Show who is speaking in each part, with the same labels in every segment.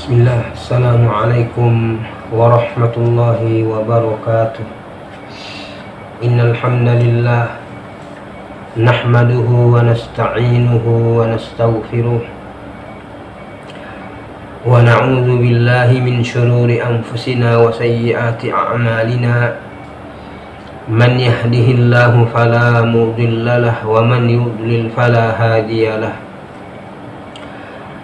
Speaker 1: Bismillah, Assalamualaikum warahmatullahi wabarakatuh. Innal hamdalillah nahmaduhu wa nasta'inuhu wa nastaghfiruh wa na'udzu billahi min shururi anfusina wa sayyiati a'malina. Man yahdihillahu fala mudilla lahu wa man yudlil fala hadiya lahu.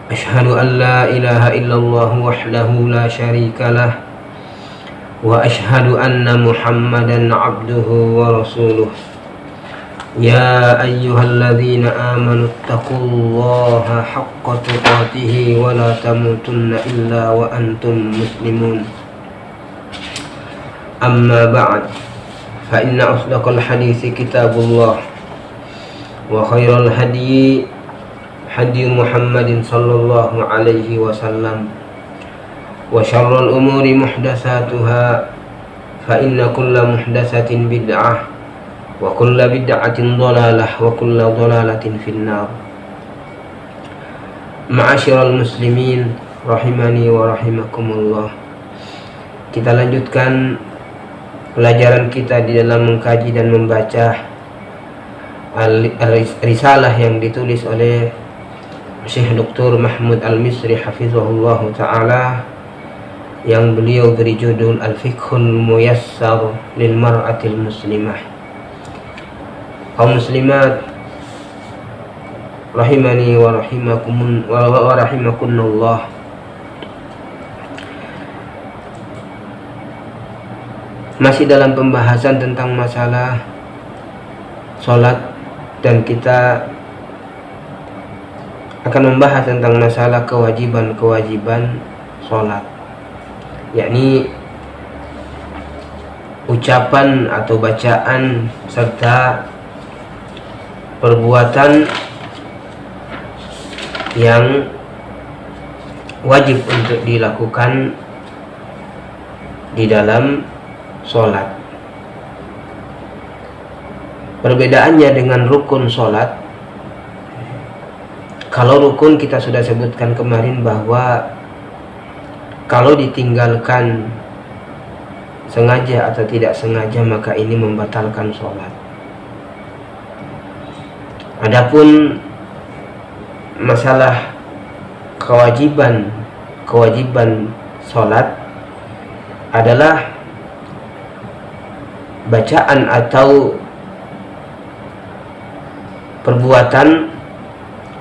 Speaker 1: Asyhadu an la ilaha illallah wahdahu la syarika lah wa asyhadu anna Muhammadan abduhu wa rasuluh. Ya ayyuhalladzina amanu taqullaha haqqa tuqatih wa la tamutunna illa wa antum muslimun. Amma ba'd, fa inna asdaqal hadithi kitabullah wa khairal hadyi hadi Muhammadin sallallahu alaihi wasallam wa syarrul umuri muhdatsatuha fa inna kulla muhdatsatin bid'ah wa kulla bid'atin dhalalah wa kulla dhalalatin finnar. Ma'asyiral muslimin rahimani wa rahimakumullah. Kita lanjutkan pelajaran kita di dalam mengkaji dan membaca risalah yang ditulis oleh Syekh Dr. Mahmud Al-Misri hafizahullah ta'ala, yang beliau beri judul Al-Fiqhul Muyassar lil Mar'atil Muslimah. Kaum muslimat rahimani wa rahimakumullah. Masih dalam pembahasan tentang masalah sholat, dan kita akan membahas tentang masalah kewajiban-kewajiban sholat, yakni ucapan atau bacaan serta perbuatan yang wajib untuk dilakukan di dalam sholat. Perbedaannya dengan rukun sholat. Kalau rukun kita sudah sebutkan kemarin bahwa kalau ditinggalkan sengaja atau tidak sengaja maka ini membatalkan sholat. Adapun masalah kewajiban sholat adalah bacaan atau perbuatan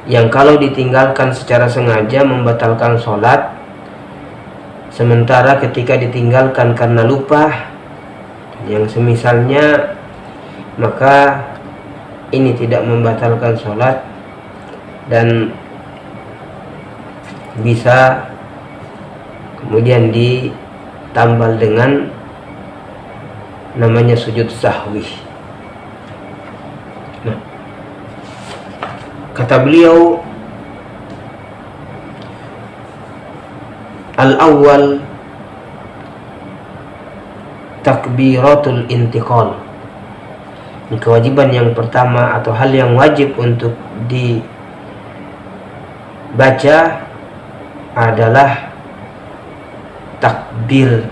Speaker 1: yang kalau ditinggalkan secara sengaja membatalkan sholat, sementara ketika ditinggalkan karena lupa yang semisalnya, maka ini tidak membatalkan sholat dan bisa kemudian ditambal dengan namanya sujud sahwi. Nah, kata beliau, al-awwal takbiratul intiqal. Ini kewajiban yang pertama atau hal yang wajib untuk dibaca adalah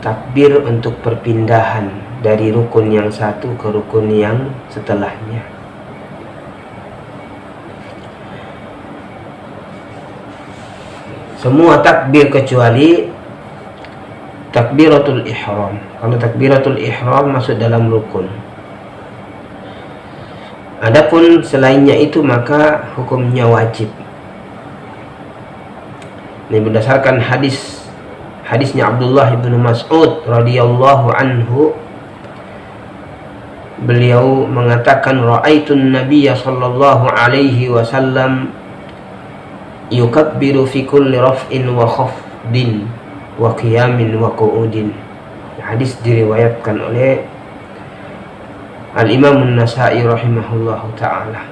Speaker 1: takbir untuk perpindahan dari rukun yang satu ke rukun yang setelahnya. Semua takbir kecuali takbiratul ihram. Kalau takbiratul ihram masuk dalam rukun. Adapun selainnya itu maka hukumnya wajib. Ini berdasarkan hadisnya Abdullah bin Mas'ud radhiyallahu anhu. Beliau mengatakan, ra'aitun nabiyya sallallahu alaihi wasallam yukabbiru fi kulli raf'in wa khafdin wa qiyamin wa qu'udin. Hadis diriwayatkan oleh Al-Imam An-Nasa'i rahimahullahu ta'ala.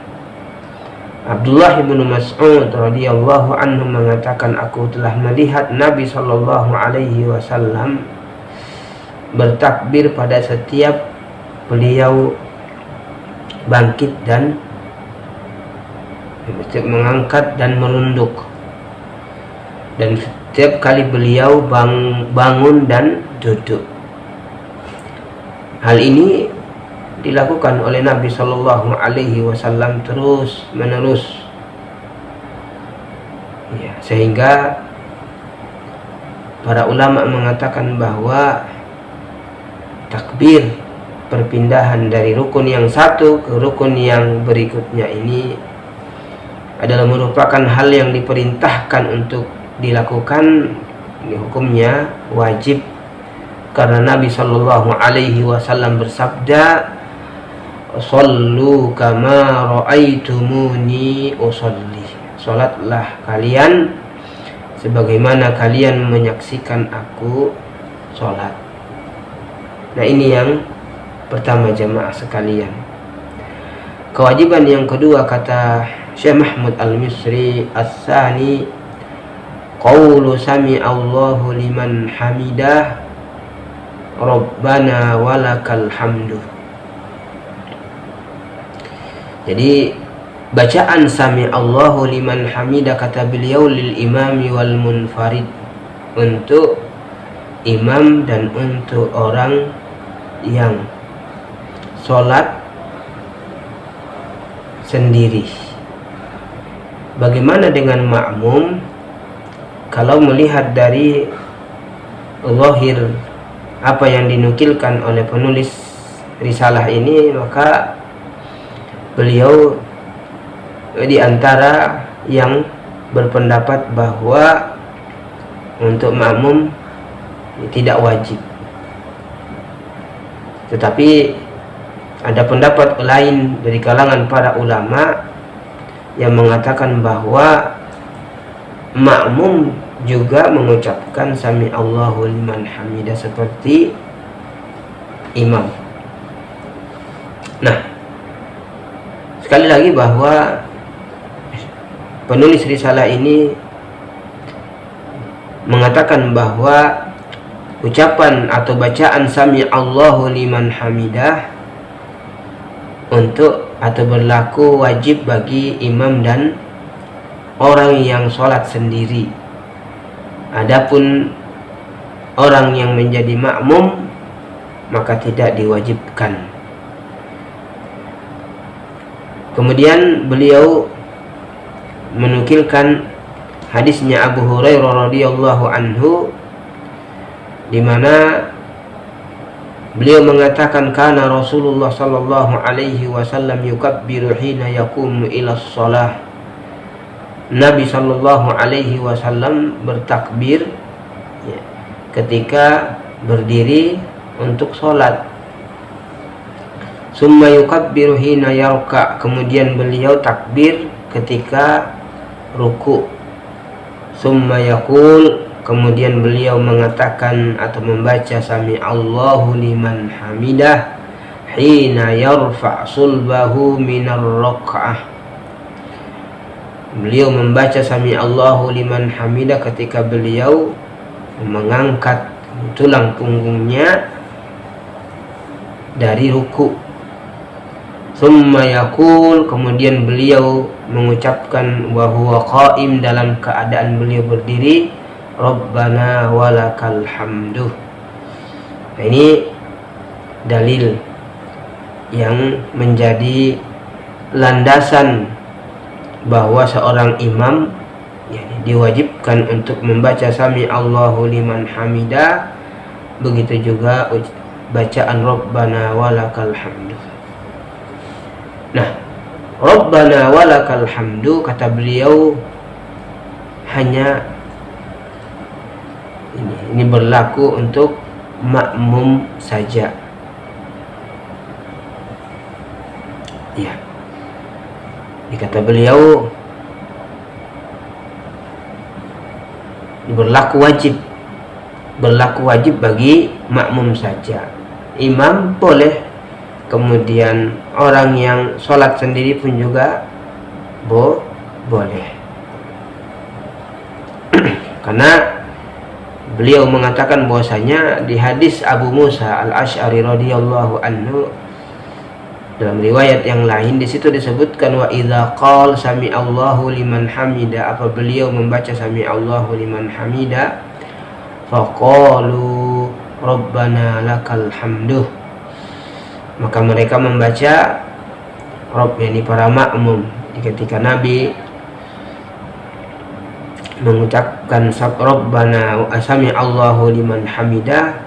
Speaker 1: Abdullah bin Mas'ud radhiyallahu anhu mengatakan, aku telah melihat Nabi sallallahu alaihi wasallam bertakbir pada setiap beliau bangkit dan mengangkat dan merunduk. dan setiap kali beliau bangun dan duduk. Hal ini dilakukan oleh Nabi Shallallahu Alaihi Wasallam terus menerus, ya, sehingga para ulama mengatakan bahwa takbir perpindahan dari rukun yang satu ke rukun yang berikutnya ini adalah merupakan hal yang diperintahkan untuk dilakukan. Ini hukumnya wajib karena Nabi Shallallahu Alaihi Wasallam bersabda, "Shallu kama ra'aitumuni usolli." Salatlah kalian sebagaimana kalian menyaksikan aku sholat. Nah, ini yang pertama jamaah sekalian. Kewajiban yang kedua kata Syekh Mahmud Al-Misri As-Sani, qaulu sami Allahu liman hamidah Rabbana walakal hamdu. Jadi bacaan sami Allahu liman hamidah kata beliau lil imami wal munfarid, untuk imam dan untuk orang yang sholat sendiri. Bagaimana dengan makmum? Kalau melihat dari zahir apa yang dinukilkan oleh penulis risalah ini, maka beliau di antara yang berpendapat bahwa untuk makmum tidak wajib. Tetapi ada pendapat lain dari kalangan para ulama yang mengatakan bahwa makmum juga mengucapkan sami Allahu liman hamidah seperti imam. Nah, sekali lagi bahwa penulis risalah ini mengatakan bahwa ucapan atau bacaan sami Allahu liman hamidah untuk atau berlaku wajib bagi imam dan orang yang sholat sendiri. Adapun orang yang menjadi makmum maka tidak diwajibkan. Kemudian beliau menukilkan hadisnya Abu Hurairah radhiyallahu anhu, di mana beliau mengatakan kana Rasulullah sallallahu alaihi wasallam yukabbiru hina yaqumu ila shalah. Nabi sallallahu alaihi wasallam bertakbir ya, ketika berdiri untuk sholat. Summa yukabbiru hina yarka, kemudian beliau takbir ketika ruku. Summa yaqul, kemudian beliau mengatakan atau membaca sami Allahu liman hamidah hina yarfa' sulbahu minar rak'ah. Beliau membaca sami Allahu liman hamidah ketika beliau mengangkat tulang punggungnya dari ruku. Summa yaqul, kemudian beliau mengucapkan wa huwa qaim, dalam keadaan beliau berdiri, Rabbana walakal hamdu. Nah, ini dalil yang menjadi landasan bahwa seorang imam diwajibkan untuk membaca sami Allahu liman hamidah, begitu juga bacaan Rabbana walakal hamdu. Nah, Rabbana walakal hamdu kata beliau hanya ini berlaku untuk makmum saja. Ya. Kata beliau berlaku wajib bagi makmum saja. Imam boleh, kemudian orang yang sholat sendiri pun juga boleh. Karena beliau mengatakan bahwasanya di hadis Abu Musa Al-Asy'ari radhiyallahu anhu Dalam riwayat yang lain di situ disebutkan wa idza qala sami Allahu liman hamida, apa beliau membaca sami Allahu liman hamida, faqalu rabbana lakal hamdu, maka mereka membaca Rabb, yakni para makmum. Ketika Nabi mengucapkan Rabbana sami Allahu liman hamida,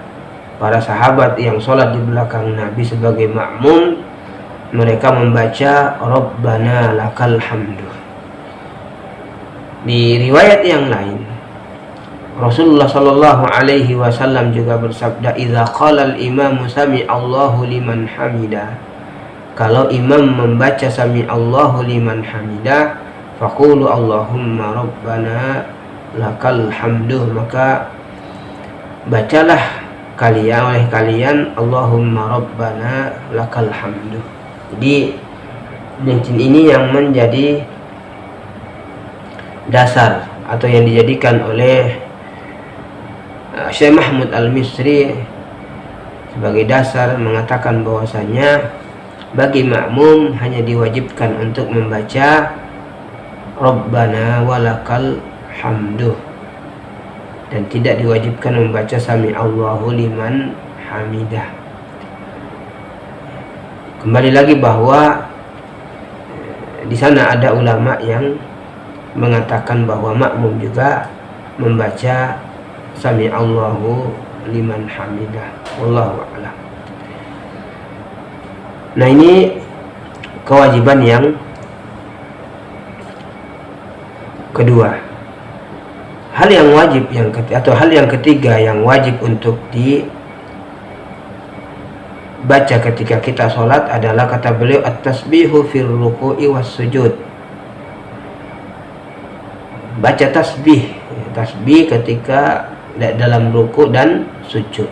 Speaker 1: para sahabat yang sholat di belakang Nabi sebagai makmum, mereka membaca Rabbana lakal hamdu. Di riwayat yang lain Rasulullah sallallahu alaihi wasallam juga bersabda, idza qala al-imamu sami Allahu liman hamida, kalau imam membaca sami Allahu liman hamida, faqulu Allahumma rabbana lakal hamdu, maka bacalah oleh kalian Allahumma rabbana lakal hamdu. Jadi ini yang menjadi dasar atau yang dijadikan oleh Syekh Mahmud Al-Misri sebagai dasar, mengatakan bahwasanya bagi makmum hanya diwajibkan untuk membaca Rabbana walakal hamdu dan tidak diwajibkan membaca sami Allahu liman hamidah. Kembali lagi bahwa di sana ada ulama yang mengatakan bahwa makmum juga membaca sami Allahu liman hamidah. Wallahu a'lam. Nah, ini kewajiban yang kedua. Hal yang wajib atau hal yang ketiga yang wajib untuk baca ketika kita sholat adalah, kata beliau, at-tasbihu fil ruku'i was sujud. Baca tasbih ketika dalam ruku' dan sujud.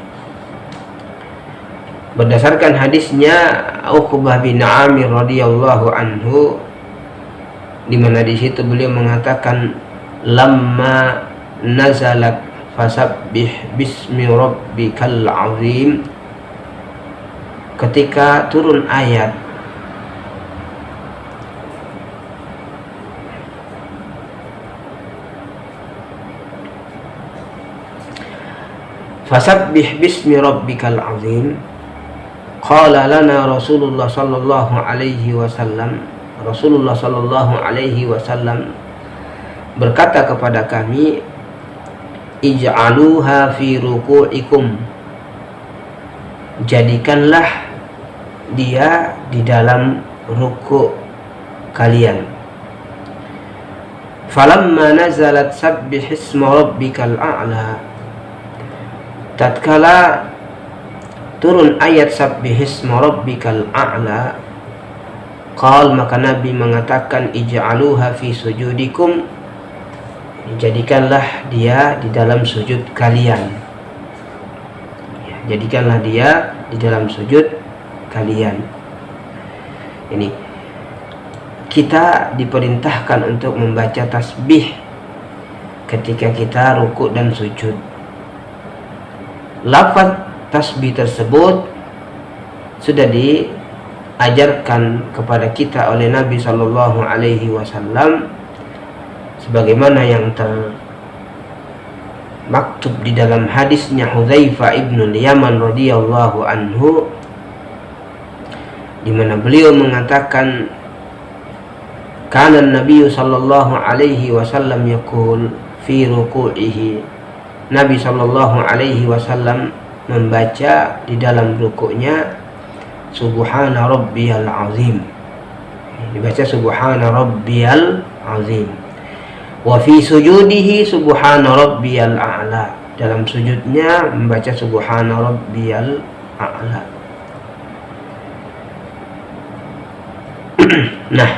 Speaker 1: Berdasarkan hadisnya Uqbah bin Amir radhiyallahu anhu, di mana di situ beliau mengatakan, lamma nazalat fasabbih bismi rabbikal azim, ketika turun ayat fasabbih bismi rabbikal azim, qala lana Rasulullah sallallahu alaihi wasallam, Rasulullah sallallahu alaihi wasallam berkata kepada kami, ij'aluha fi ruku'ikum, jadikanlah dia di dalam ruku' kalian. Falamma nazalat sabbih isma rabbikal a'la, tatkala turun ayat sabbih isma rabbikal a'la, qal, maka Nabi mengatakan, ij'aluha fi sujudikum, jadikanlah dia di dalam sujud kalian. Jadikanlah dia di dalam sujud kalian. Ini kita diperintahkan untuk membaca tasbih ketika kita rukuk dan sujud. Lafaz tasbih tersebut sudah diajarkan kepada kita oleh Nabi sallallahu alaihi wasallam sebagaimana yang termaktub di dalam hadisnya Hudzaifah ibn Yaman radhiyallahu anhu, di mana beliau mengatakan, kana Nabi sallallahu alaihi wasallam yaqul fi ruku'ihi, Nabi sallallahu alaihi wasallam membaca di dalam rukuknya subhana rabbiyal azim, dibaca subhana rabbiyal azim. Wa fi sujudihi subhana rabbiyal a'la, dalam sujudnya membaca subhana rabbiyal a'la. Nah,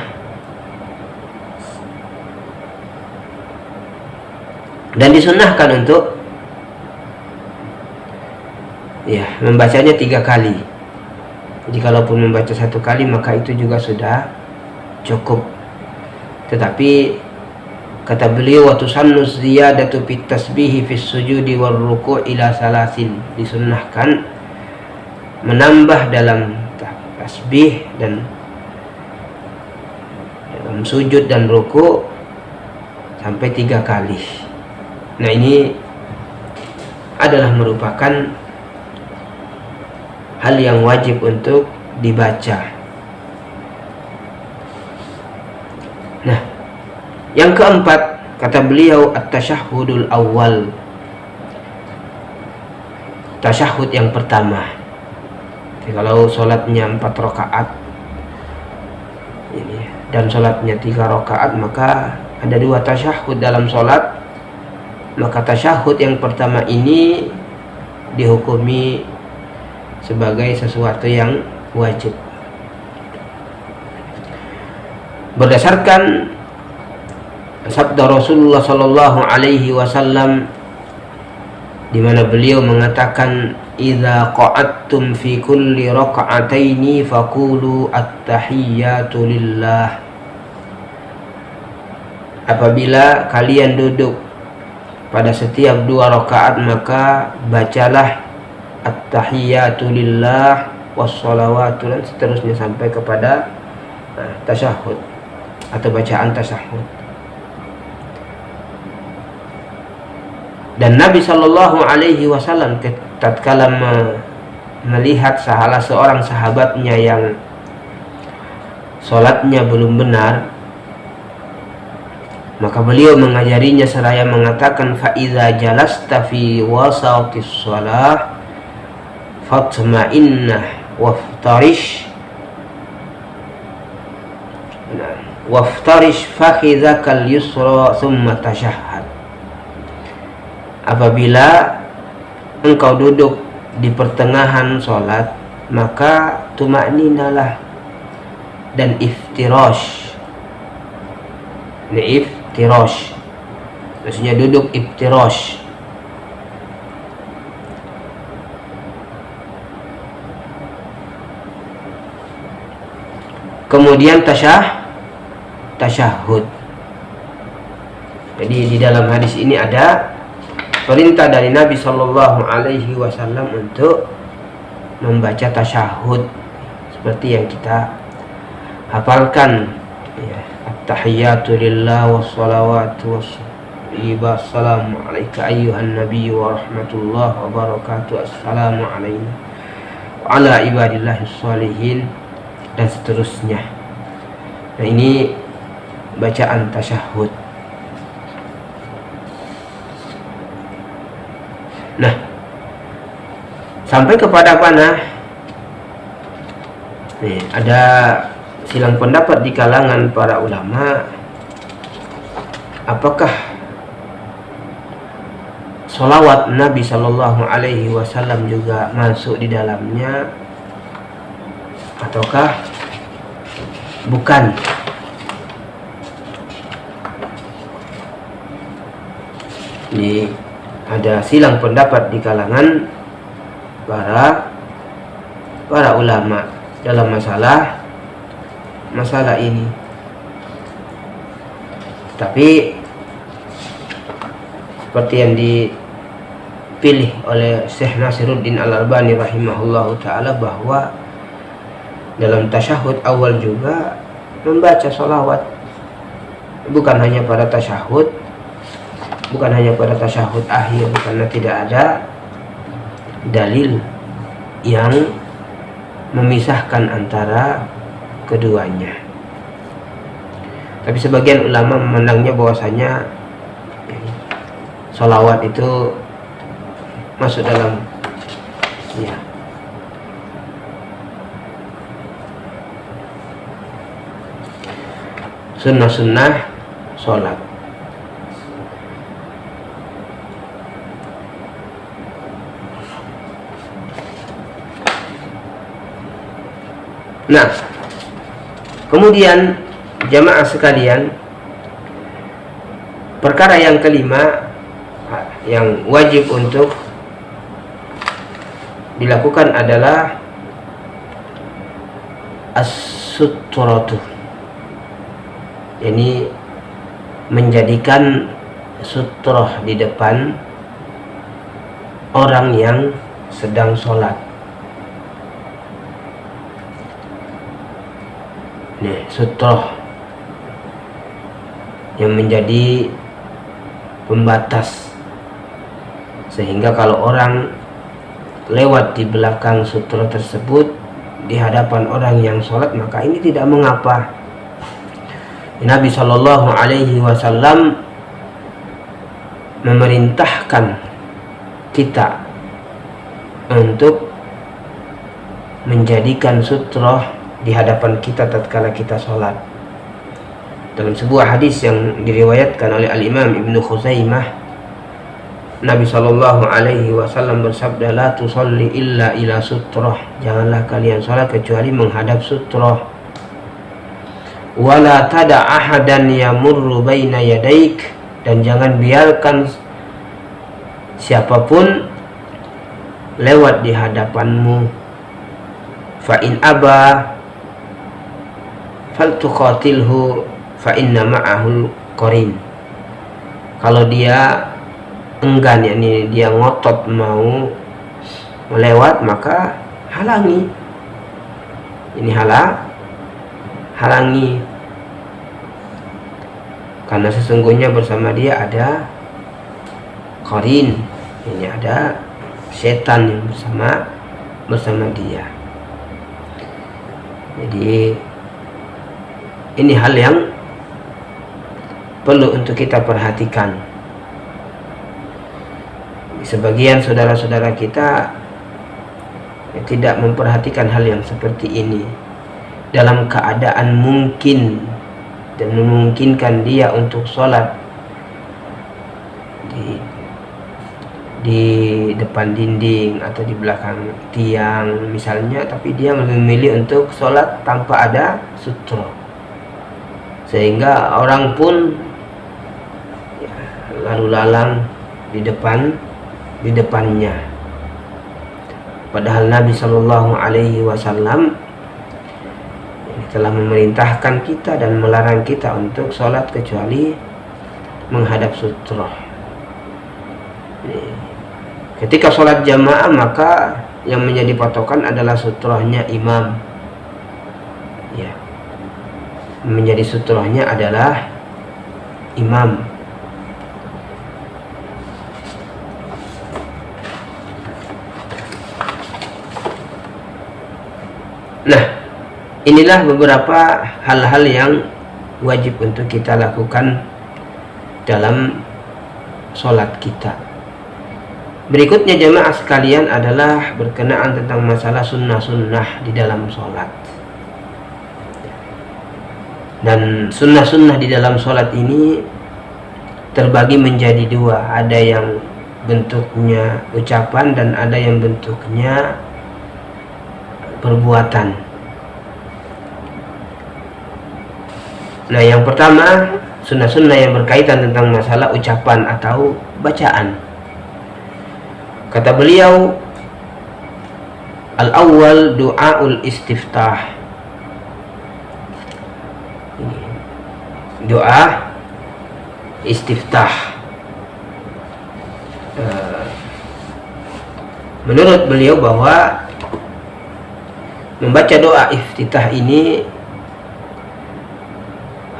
Speaker 1: dan disunahkan untuk membacanya 3 kali. Jadi kalaupun membaca 1 kali maka itu juga sudah cukup. Tetapi kata beliau, wa tusannu ziyadatu fit tasbihi fis sujudi war ruku' ila salasin, disunnahkan menambah dalam tasbih dan dalam sujud dan ruku sampai 3 kali. Nah, ini adalah merupakan hal yang wajib untuk dibaca. Nah, yang keempat, kata beliau, at-tasyahhudul awal, tasyahud yang pertama. Jadi, kalau sholatnya 4 rakaat ini dan sholatnya 3 rakaat, maka ada 2 tasyahud dalam sholat. Maka tasyahud yang pertama ini dihukumi sebagai sesuatu yang wajib. Berdasarkan sabda Rasulullah sallallahu alaihi wasallam, di mana beliau mengatakan, "Idza qa'adtum fi kulli raka'ataini faqulu at-tahiyyatu lillah." Apabila kalian duduk pada setiap 2 rakaat, maka bacalah at-tahiyyatu lillah wassalawatu, dan seterusnya sampai kepada tasyahud atau bacaan tasyahud. Dan Nabi sallallahu alaihi wasallam tatkala melihat salah seorang sahabatnya yang salatnya belum benar, maka beliau mengajarinya seraya mengatakan, fa iza jalasta fi wasatis shalah fatma'innah waftarish fakhidhakal yusra thumma tashahhad. Apabila engkau duduk di pertengahan salat, maka tuma'ninalah dan iftirash. Ini iftirash, maksudnya duduk iftirash. Kemudian tasyahud. Jadi di dalam hadis ini ada perintah dari Nabi sallallahu alaihi wasallam untuk membaca tasyahud seperti yang kita hafalkan, ya. At-tahiyyatu lillah wassalawatu wassalamu alayka ayyuhan nabiy wa rahmatullah wa barakatuh, assalamu alayna wa ala ibadillahis shalihin, dan seterusnya. Nah, ini bacaan tasyahud. Nah, sampai kepada mana? Nih, ada silang pendapat di kalangan para ulama, apakah sholawat Nabi Shallallahu Alaihi Wasallam juga masuk di dalamnya ataukah bukan? Ini ada silang pendapat di kalangan para ulama dalam masalah ini. Tapi seperti yang dipilih oleh Syekh Nasiruddin Al-Albani rahimahullahu ta'ala, bahwa dalam tasyahud awal juga membaca sholawat, bukan hanya pada tasyahud akhir, karena tidak ada dalil yang memisahkan antara keduanya. Tapi sebagian ulama memandangnya bahwasanya sholawat itu masuk dalam sunnah-sunnah sholat. Nah, kemudian jamaah sekalian, perkara yang kelima yang wajib untuk dilakukan adalah as-sutratu, ini menjadikan sutroh di depan orang yang sedang sholat. nih sutroh yang menjadi pembatas, sehingga kalau orang lewat di belakang sutroh tersebut di hadapan orang yang sholat, maka ini tidak mengapa. Nabi Shallallahu Alaihi Wasallam memerintahkan kita untuk menjadikan sutroh di hadapan kita tatkala kita sholat. Dalam sebuah hadis yang diriwayatkan oleh Al-Imam Ibnu Khuzaimah, Nabi Shallallahu Alaihi Wasallam bersabda, la tusalli illa ila sutroh, janganlah kalian sholat kecuali menghadap sutroh. Wala tada ahadan yamurru baina yadaik, dan jangan biarkan siapapun lewat di hadapanmu. Fa in aba faltuqatilhu fa inna ma'ahul qarin. Kalau dia enggan, yakni dia ngotot mau melewat, maka halangi. Ini halangi, karena sesungguhnya bersama dia ada qarin, ini ada setan yang bersama dia. Jadi ini hal yang perlu untuk kita perhatikan. Sebagian saudara-saudara kita tidak memperhatikan hal yang seperti ini. Dalam keadaan mungkin dan memungkinkan dia untuk sholat di depan dinding atau di belakang tiang misalnya, tapi dia memilih untuk sholat tanpa ada sutroh, sehingga orang pun lalu lalang di depannya. Padahal Nabi Shallallahu Alaihi Wasallam telah memerintahkan kita dan melarang kita untuk sholat kecuali menghadap sutroh. Ketika sholat jamaah, maka yang menjadi patokan adalah sutrohnya imam. Ya, menjadi sutrohnya adalah imam. Nah, inilah beberapa hal-hal yang wajib untuk kita lakukan dalam sholat kita. Berikutnya jemaah sekalian adalah berkenaan tentang masalah sunnah-sunnah di dalam sholat. Dan sunnah-sunnah di dalam sholat ini terbagi menjadi dua. Ada yang bentuknya ucapan dan ada yang bentuknya perbuatan. Nah, yang pertama, sunnah-sunnah yang berkaitan tentang masalah ucapan atau bacaan. Kata beliau, al-awwal du'aul istiftah. Doa istiftah. Menurut beliau bahwa membaca doa iftitah ini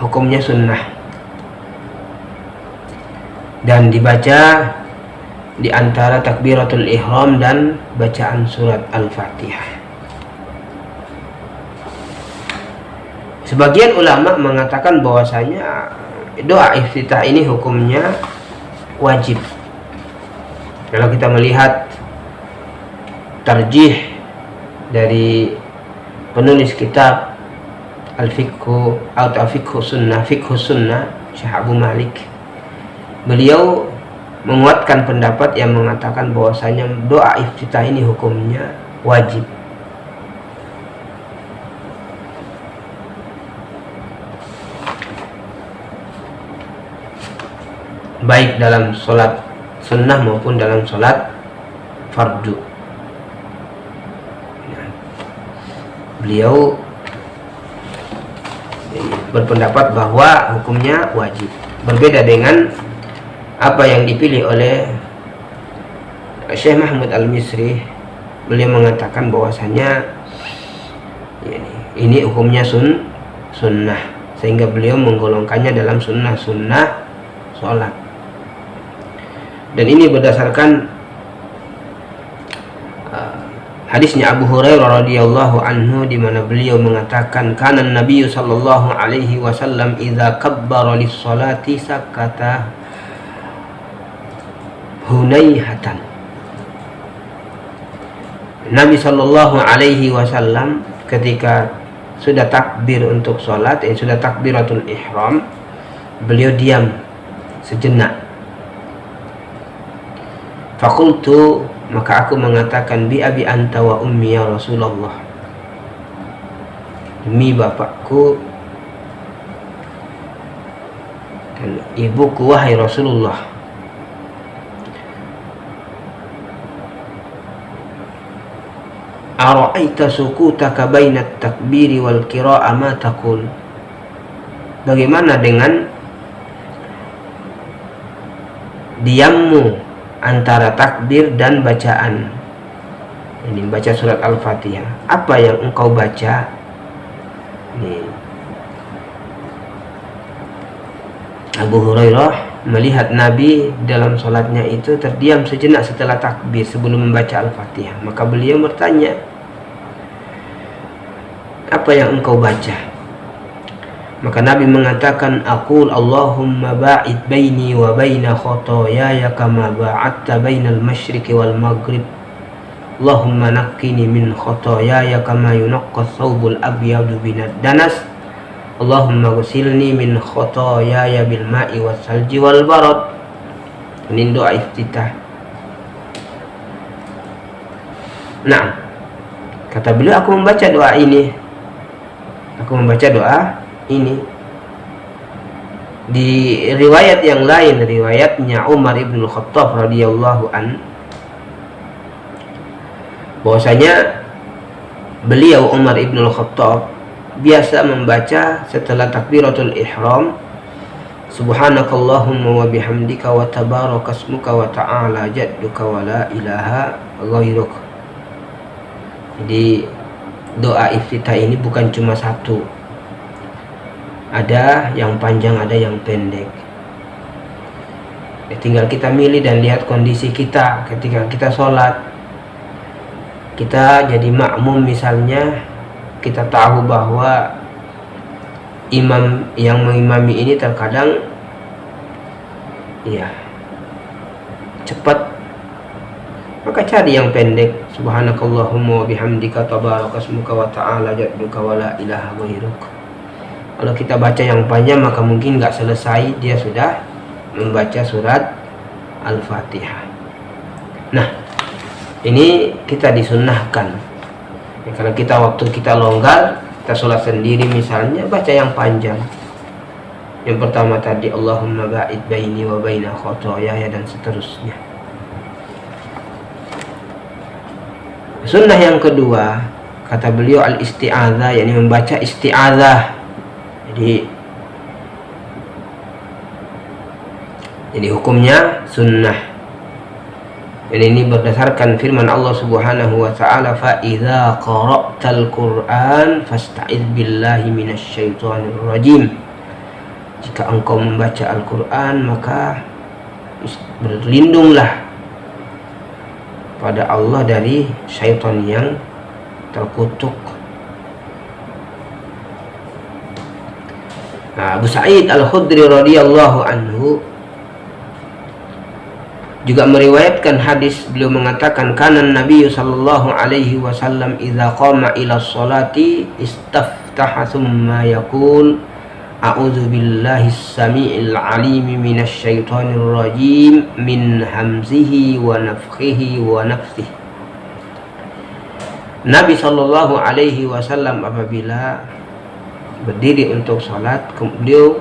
Speaker 1: hukumnya sunnah dan dibaca di antara takbiratul ihram dan bacaan surat Al-Fatihah. Sebagian ulama mengatakan bahwasanya doa iftitah ini hukumnya wajib. Kalau kita melihat tarjih dari penulis kitab Al-Fiqhu atau Fiqhu Sunnah, Syekh Abu Malik, beliau menguatkan pendapat yang mengatakan bahwasanya doa iftitah ini hukumnya wajib. Baik dalam sholat sunnah maupun dalam sholat fardu. Beliau berpendapat bahwa hukumnya wajib. Berbeda dengan apa yang dipilih oleh Syekh Mahmud Al-Misri. Beliau mengatakan bahwasanya ini hukumnya sunnah, sehingga beliau menggolongkannya dalam sunnah-sunnah sholat. Dan ini berdasarkan hadisnya Abu Hurairah radhiyallahu anhu, di mana beliau mengatakan, kana Nabi sallallahu alaihi wasallam idza kabbara lis-salati sakata hunaihatan. Nabi sallallahu alaihi wasallam ketika sudah takbir untuk sholat, sudah takbiratul ihram, beliau diam sejenak. Fakultu, maka aku mengatakan, bi abi anta wa ummi ya Rasulullah, demi bapakku dan ibuku wahai Rasulullah. Ara'aita sukutaka bainat takbiri wal qira'ah ma taqul. Bagaimana dengan diammu antara takbir dan bacaan? Ini baca surat Al-Fatihah. Apa yang engkau baca? Ini Abu Hurairah melihat Nabi dalam sholatnya itu terdiam sejenak setelah takbir sebelum membaca Al-Fatihah. Maka beliau bertanya, apa yang engkau baca? Maka Nabi mengatakan, aqul Allahumma ba'id baini wa baina khotoyaya kama ba'adta bainal masyriqi wal maghrib. Allahumma naqqini min khotoyaya kama yunaqqa thawbul abyadu binad danas. Allahumma ghusilni min khotoyaya bil ma'i was salji wal barad. Ini doa iftitah. Nah, kata beliau, aku membaca doa ini. Aku membaca doa ini. Di riwayat yang lain, riwayatnya Umar ibn Khattab radhiyallahu an, bahwasanya beliau Umar ibn Khattab biasa membaca setelah takbiratul ihram, subhanakallahumma wa bihamdika wa tabarakasmuka wa ta'ala jadduka wa la ilaha ghairuk. Jadi doa iftitah ini bukan cuma satu, ada yang panjang, ada yang pendek. Tinggal kita milih dan lihat kondisi kita ketika kita sholat. Kita jadi makmum misalnya, kita tahu bahwa imam yang mengimami ini terkadang cepat, maka cari yang pendek, subhanakallahumma wa bihamdika tabarakasmuka wa ta'ala jadduka wa la ilaha ghairuk. Kalau kita baca yang panjang, maka mungkin nggak selesai dia sudah membaca surat Al-Fatihah. Nah, ini kita disunnahkan. Kalau kita waktu kita longgar, kita sholat sendiri misalnya, baca yang panjang. Yang pertama tadi, Allahumma ba'id baini wa baina khotoyaya, dan seterusnya. Sunnah yang kedua, kata beliau, al-isti'adzah, yakni membaca isti'adzah. Jadi hukumnya sunnah. Dan ini berdasarkan firman Allah Subhanahu wa taala, fa idza qara'tal Qur'an fasta'iz billahi minasyaitonir rajim. Jika engkau membaca Al-Qur'an, maka berlindunglah pada Allah dari syaitan yang terkutuk. Nah, Abu Sa'id Al-Khudri radhiyallahu anhu juga meriwayatkan hadis, beliau mengatakan, kana Nabi sallallahu alaihi wasallam idza qama ila sholati istaftaha thumma yaqul a'udzu billahi as-sami'il 'alim minasy syaithanir rajim min hamzihi wa nafthihi wa nafthihi. Nabi sallallahu alaihi wasallam apabila berdiri untuk sholat, beliau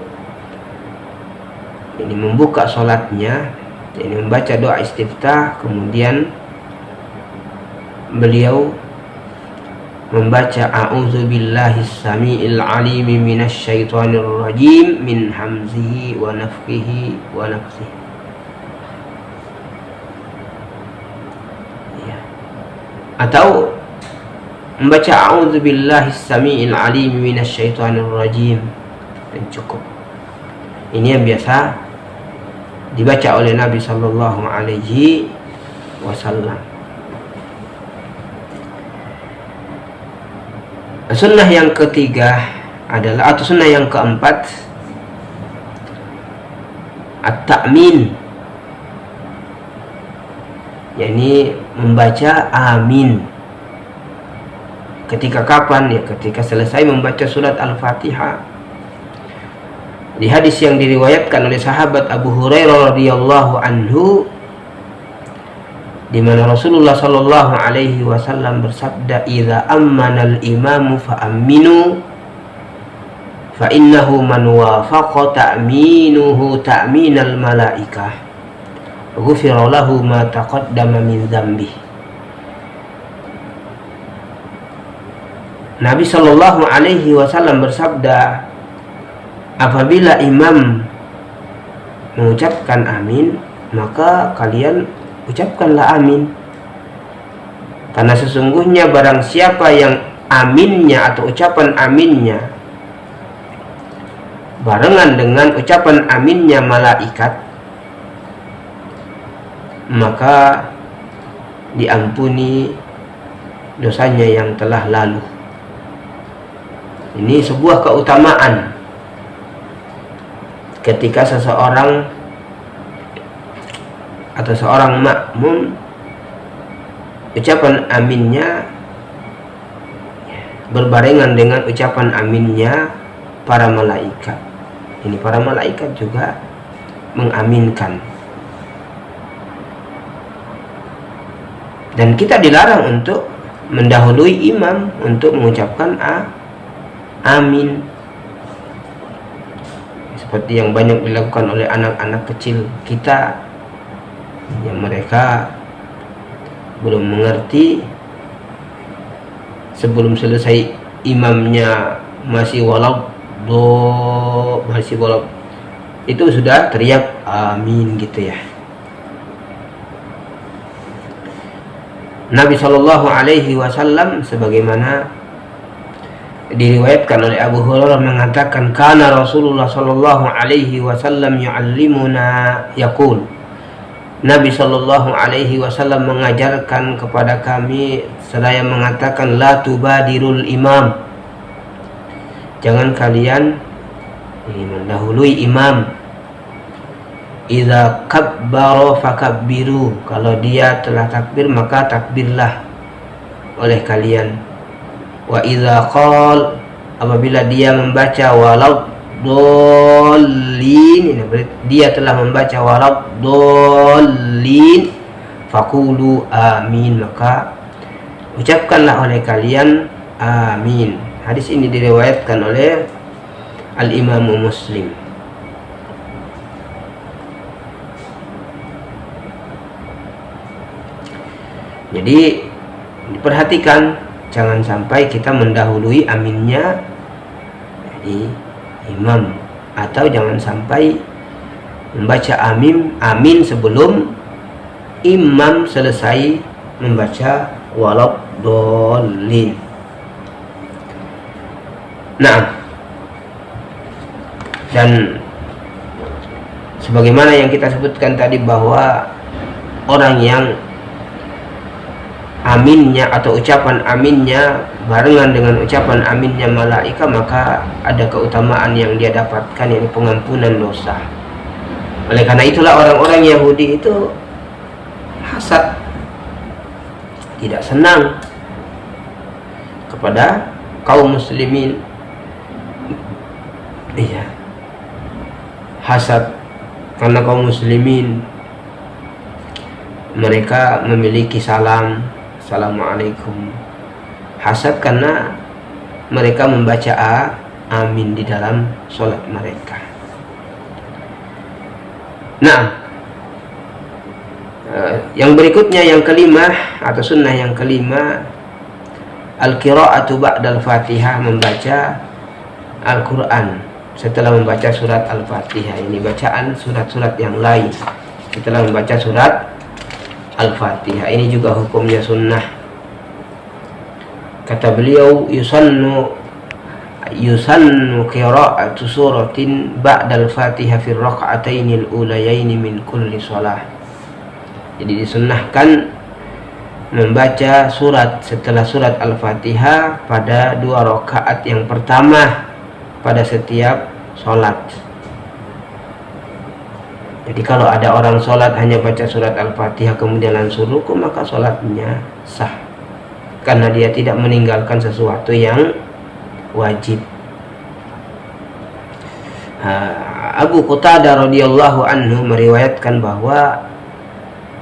Speaker 1: ini membuka sholatnya, ini membaca doa istiftah, kemudian beliau membaca a'udzu billahis samiil alim minasy syaithanir rajim min hamzihi wa nafthihi wa nafthihi. Atau membaca a'udzubillahis samiil alim minasyaitonir rajim, dan cukup. Ini yang biasa dibaca oleh Nabi sallallahu alaihi wasallam. Sunnah yang ketiga adalah, atau sunnah yang keempat, at-ta'min, yakni membaca amin. Ketika kapan? Ya ketika selesai membaca surat Al-Fatihah. Di hadis yang diriwayatkan oleh sahabat Abu Hurairah radhiyallahu anhu, di mana Rasulullah sallallahu alaihi wasallam bersabda, "Idza ammana al-imamu fa aminu, fa innahu man wafaqa ta'minuhu ta'minal malaikah, ghufira lahu ma taqaddama min dzambi." Nabi sallallahu alaihi wasallam bersabda, apabila imam mengucapkan amin, maka kalian ucapkanlah amin. Karena sesungguhnya barang siapa yang aminnya atau ucapan aminnya barengan dengan ucapan aminnya malaikat, maka diampuni dosanya yang telah lalu. Ini sebuah keutamaan ketika seseorang atau seorang makmum ucapan aminnya berbarengan dengan ucapan aminnya para malaikat. Ini para malaikat juga mengaminkan. Dan kita dilarang untuk mendahului imam untuk mengucapkan amin, seperti yang banyak dilakukan oleh anak-anak kecil kita, yang mereka belum mengerti, sebelum selesai imamnya masih itu sudah teriak amin gitu ya. Nabi sallallahu alaihi wasallam sebagaimana diriwayatkan oleh Abu Hurairah mengatakan, kana Rasulullah sallallahu alaihi wasallam yu'allimuna yaqul, Nabi sallallahu alaihi wasallam mengajarkan kepada kami seraya mengatakan, la tubadirul imam, jangan kalian mendahului imam. Idza kabbara fakabbiru, kalau dia telah takbir maka takbirlah oleh kalian. Wa idza qala, apabila dia membaca waladdallin, dia telah membaca waladdallin, faqulu amin, maka ucapkanlah oleh kalian amin. Hadis ini diriwayatkan oleh Al-Imam Muslim. Jadi diperhatikan, jangan sampai kita mendahului aminnya di imam, atau jangan sampai membaca amin sebelum imam selesai membaca waladdallin. Nah, dan sebagaimana yang kita sebutkan tadi, bahwa orang yang aminnya atau ucapan aminnya barengan dengan ucapan aminnya malaikat, maka ada keutamaan yang dia dapatkan, yaitu pengampunan dosa. Oleh karena itulah orang-orang Yahudi itu hasad, tidak senang kepada kaum muslimin. Iya, hasad karena kaum muslimin mereka memiliki salam, assalamualaikum. Hasad karena mereka membaca amin di dalam sholat mereka. Nah, yang berikutnya, yang kelima atau sunnah yang kelima, al-qira'atu ba'dal fatihah, membaca Al-Quran setelah membaca surat Al-Fatihah. Ini bacaan surat-surat yang lain setelah membaca surat Al-Fatihah. Ini juga hukumnya sunnah. Kata beliau, yusannu qira'atu suratin ba'dal Fatihah fi raka'atainil ulayaini min kulli shalah. Jadi disunnahkan membaca surat setelah surat Al-Fatihah pada 2 rakaat yang pertama pada setiap sholat. Jadi kalau ada orang sholat hanya baca surat Al-Fatihah kemudian langsung ruku, maka sholatnya sah, karena dia tidak meninggalkan sesuatu yang wajib. Abu Qatadah radhiyallahu anhu meriwayatkan bahwa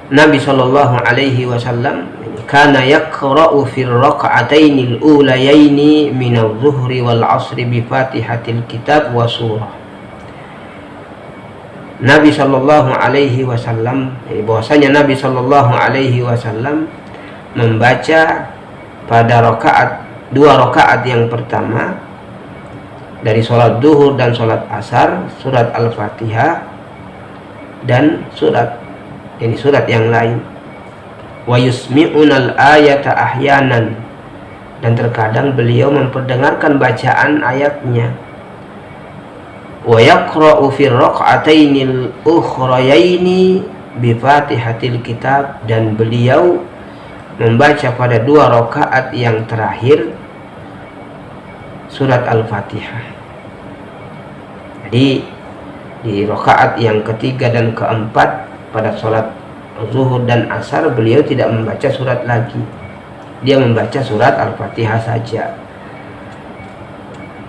Speaker 1: Nabi sallallahu alaihi wasallam kana yaqra'u fil raka'atainil ulayaini min adh-dhuhri wal 'ashri bi Fatihatil kitab wa surah. Nabi sallallahu alaihi wasallam, bahwasanya Nabi sallallahu alaihi wasallam membaca pada 2 rakaat yang pertama dari sholat duhur dan sholat asar surat Al-Fatihah dan surat yang lain. Wa yusmi'unal ayata ahyanan, dan terkadang beliau memperdengarkan bacaan ayatnya. Wa yaqra'u fi rak'atainil ukhrayaini bi Fatihatil kitab, dan beliau membaca pada 2 rakaat yang terakhir surat Al-Fatihah. Jadi di rakaat yang ketiga dan keempat pada sholat zuhur dan asar beliau tidak membaca surat lagi, dia membaca surat Al-Fatihah saja.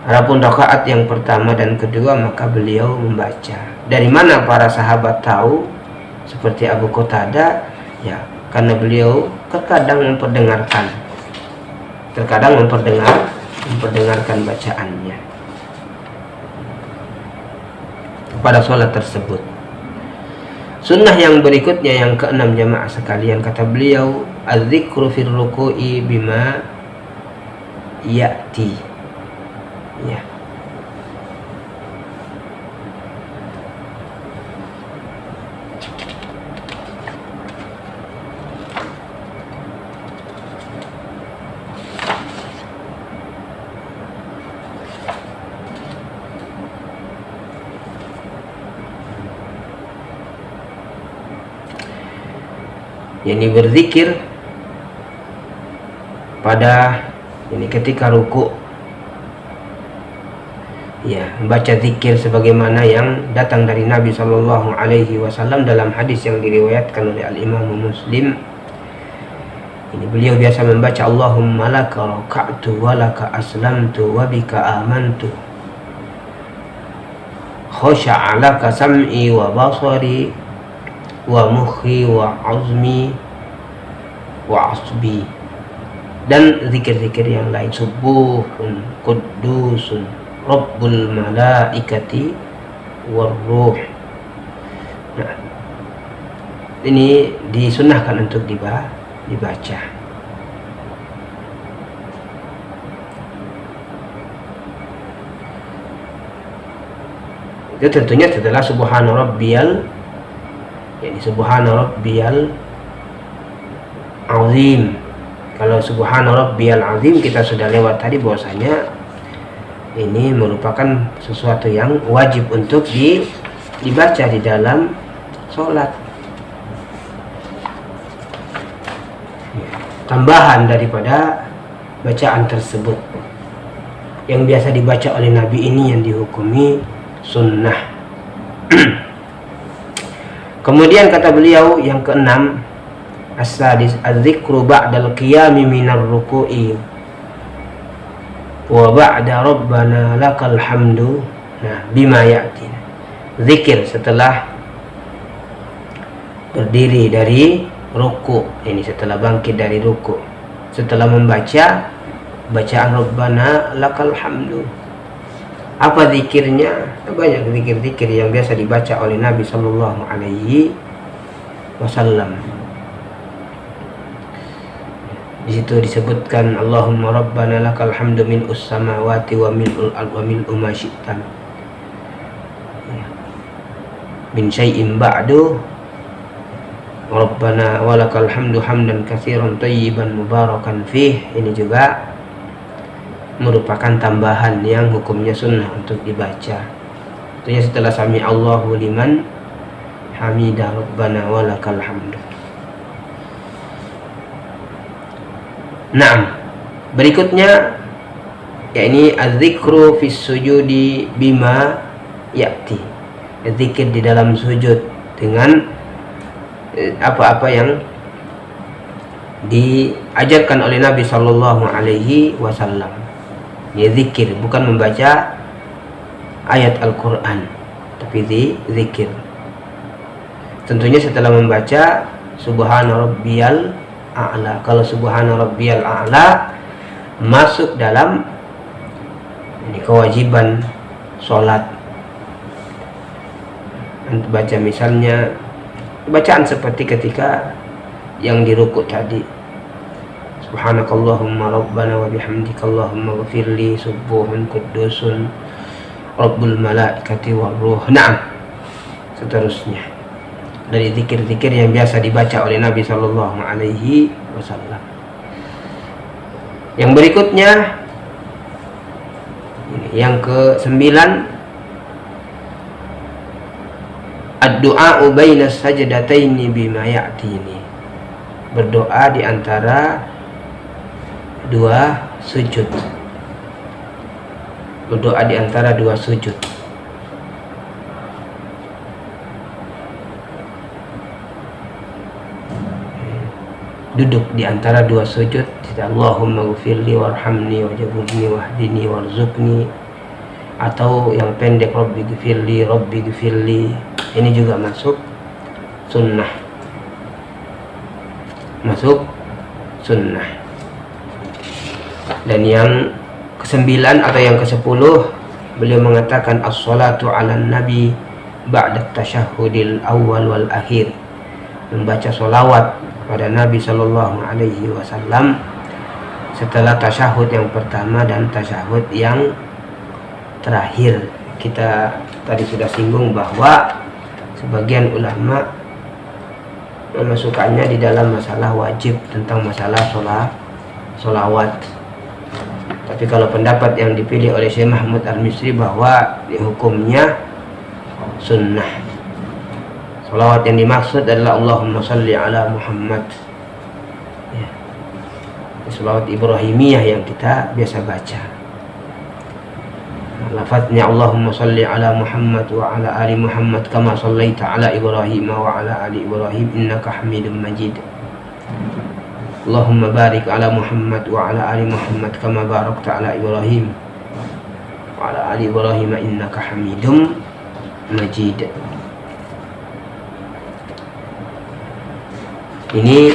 Speaker 1: Adapun rakaat yang pertama dan kedua maka beliau membaca. Dari mana para sahabat tahu seperti Abu Qatadah? Ya, karena beliau terkadang memperdengarkan bacaannya pada sholat tersebut. Sunnah yang berikutnya yang ke-6 jamaah sekalian, kata beliau, az-zikru fir ruku'i bima ya'ti. Ya. Ini berzikir pada ketika ruku, ya, membaca zikir sebagaimana yang datang dari Nabi sallallahu alaihi wasallam dalam hadis yang diriwayatkan oleh Al-Imam Muslim. Ini beliau biasa membaca Allahumma laka raka'tu wa laka aslamtu wa bika amantu khasha'a laka sam'i wa basari wa mukhi wa azmi wa asbi, dan zikir-zikir yang lain, subuhun qudusun rabbul malaikati warruh. Nah, ini disunahkan untuk dibaca. Itu tentunya setelah subhana rabbiyal azim. Kalau subhana rabbiyal azim kita sudah lewat tadi, bahwasanya ini merupakan sesuatu yang wajib untuk dibaca di dalam sholat, tambahan daripada bacaan tersebut yang biasa dibaca oleh Nabi. Ini yang dihukumi sunnah. Kemudian kata beliau yang ke-6, as-sadis, az-zikru ba'dal qiyami minar ruku'i wa ba'da rabbana lakal hamdu, nah, bima ya'ti. Zikir setelah berdiri dari ruku, ini setelah bangkit dari ruku, setelah membaca bacaan rabbana lakal hamdu. Apa zikirnya? Banyak zikir-zikir yang biasa dibaca oleh Nabi sallallahu alaihi wasallam. Di situ disebutkan Allahumma rabbana lakal hamdu mil'us samawati wa mil'ul ardi wa mil'u ma syi'ta min syai'in ba'du rabbana walakal hamdu hamdan katsiran thayyiban mubarakan fih. Ini juga merupakan tambahan yang hukumnya sunnah untuk dibaca. Tentunya setelah sami Allahu liman hamidah rabbana walakal hamdu. Naam. Berikutnya yakni az-zikru fis sujudi bima ya'ti. Zikir di dalam sujud dengan apa-apa yang diajarkan oleh Nabi sallallahu alaihi wasallam. Ya, zikir bukan membaca ayat Al-Qur'an, tapi zikir. Tentunya setelah membaca subhana rabbiyal a'la. Kalau subhana rabbiyal a'la masuk dalam ini kewajiban sholat. Baca misalnya bacaan seperti ketika yang dirukuk tadi, subhanakallahumma rabbana wa bihamdika allahumma ghafirli subuhun qudusun rabbul malaikati warruh. Naam, seterusnya dari zikir-zikir yang biasa dibaca oleh Nabi sallallahu alaihi wasallam. Yang berikutnya ini, yang ke-9, ad-du'a baina sajdataini bima ya'tini. Berdoa di antara dua sujud. Berdoa di antara dua sujud. Duduk di antara dua sujud. Allahumma ghfirli warhamni wajburni wahdini warzuqni, atau yang pendek rabbi ghfirli. Ini juga masuk sunnah. Masuk sunnah. Dan yang ke-9 atau yang ke-10, beliau mengatakan as-salatu 'alan nabi ba'da tasyahhudil awal wal akhir. Membaca solawat pada Nabi sallallahu alaihi wasallam setelah tasyahud yang pertama dan tasyahud yang terakhir. Kita tadi sudah singgung bahwa sebagian ulama memasukkannya di dalam masalah wajib tentang masalah solawat. Tapi kalau pendapat yang dipilih oleh Syekh Mahmud Al-Misri bahwa hukumnya sunnah. Solawat yang dimaksud adalah Allahumma salli ala Muhammad. Ya. Solawat Ibrahimiyah yang kita biasa baca. Lafadznya Allahumma salli ala Muhammad wa ala ali Muhammad kama sallaita ala Ibrahim wa ala ali Ibrahim innaka Hamidum Majid. Allahumma barik ala Muhammad wa ala ali Muhammad kama barakta ala Ibrahim wa ala ali Ibrahim innaka Hamidum Majid. Ini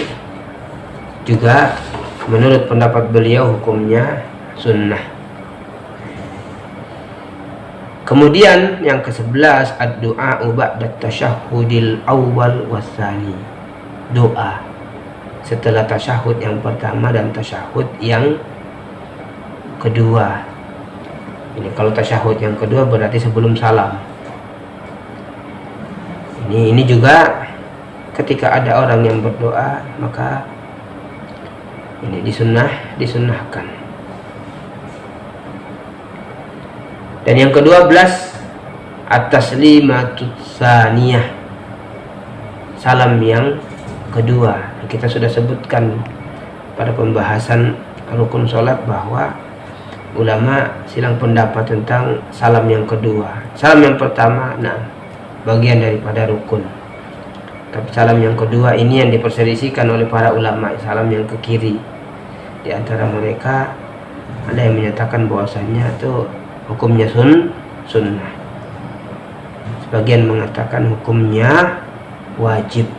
Speaker 1: juga menurut pendapat beliau hukumnya sunnah. Kemudian yang ke-11 ad-du'a ba'da tasyahhudil awwal watsani. Doa setelah tasyahud yang pertama dan tasyahud yang kedua. Ini kalau tasyahud yang kedua berarti sebelum salam. Ini juga ketika ada orang yang berdoa, maka ini disunnahkan. Dan yang ke-12 at-taslimatut tsaniyah, salam yang kedua. Kita sudah sebutkan pada pembahasan rukun sholat bahwa ulama silang pendapat tentang salam yang kedua. Salam yang pertama bagian daripada rukun. Tapi salam yang kedua ini yang diperselisihkan oleh para ulama, salam yang ke kiri. Di antara mereka ada yang menyatakan bahwasanya itu hukumnya sunnah. Sebagian mengatakan hukumnya wajib.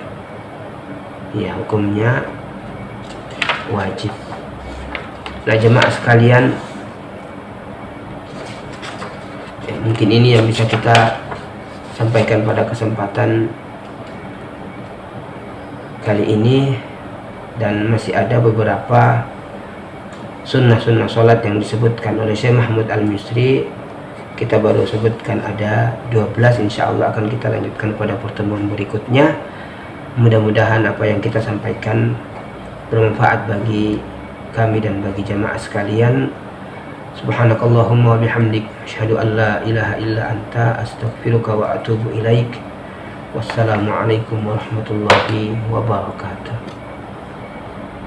Speaker 1: Ya, hukumnya wajib. Nah, jemaah sekalian, mungkin ini yang bisa kita sampaikan pada kesempatan kali ini. Dan masih ada beberapa sunnah-sunnah sholat yang disebutkan oleh Syekh Mahmud Al-Misri. Kita baru sebutkan ada 12. Insya Allah akan kita lanjutkan pada pertemuan berikutnya. Mudah-mudahan apa yang kita sampaikan bermanfaat bagi kami dan bagi jamaah sekalian. Subhanakallahumma wa bihamdik, asyhadu an la ilaha illa anta, astaghfiruka wa atubu ilaik. Wassalamualaikum warahmatullahi wabarakatuh.